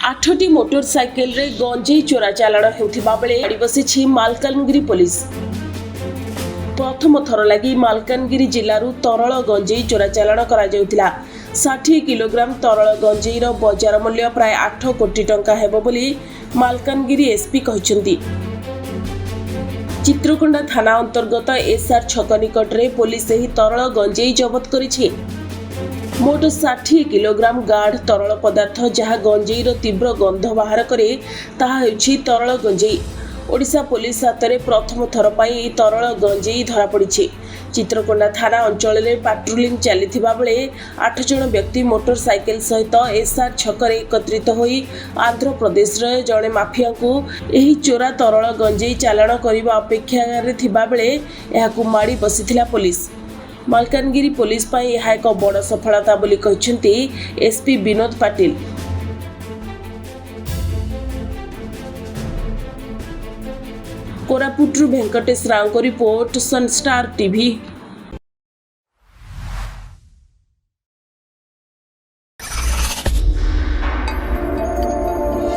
8ଟି motorcycle रे गंजेई चोरा चालाण हेउथिबा बेले गाड़ी बसिछि मालकानगिरी पुलिस। प्रथम थर लगी मालकानगिरी जिल्लारू तरल गंजेई चोरा चालाण करा जाउथिला। 60 किलोग्राम तरल गंजेईर बजार मूल्य प्राय 8 कोटी टंका हेबो बोली मालकानगिरी एसपी कहिसंती। चित्रकोंडा थाना अंतर्गत एसआर छक निकट रे पुलिस एही तरल गंजेई जबत करिछि। मोट 60 किलोग्राम गाढ़ तरल पदार्थ जहाँ गंजेईर तीव्र गंध बाहर करे ताहा हेउछि तरल गंजेई। ओडिशा पुलिस हातरे प्रथम थर पई तरल गंजेई धरा पड़िछि। चित्रकोंडा थाना अंचल में पाट्रोलिंग चलीथिबा बेले 8 जण व्यक्ति मोटरसाइकेल सहित एसआर छकरे एकत्रित होई आंध्र प्रदेश रे जणे माफिया को एही चोरा तरल गंजेई चालाण करिबा अपेक्षा रे थिबा बेले एहाकु माडी बसिथिला पुलिस। मालकानगिरी पुलिस पाई यह एक बड़ सफलता बोली कहते एसपी विनोद पाटिल। कोरापुटरू वेंकटेश राव को रिपोर्ट सनस्टार टीवी।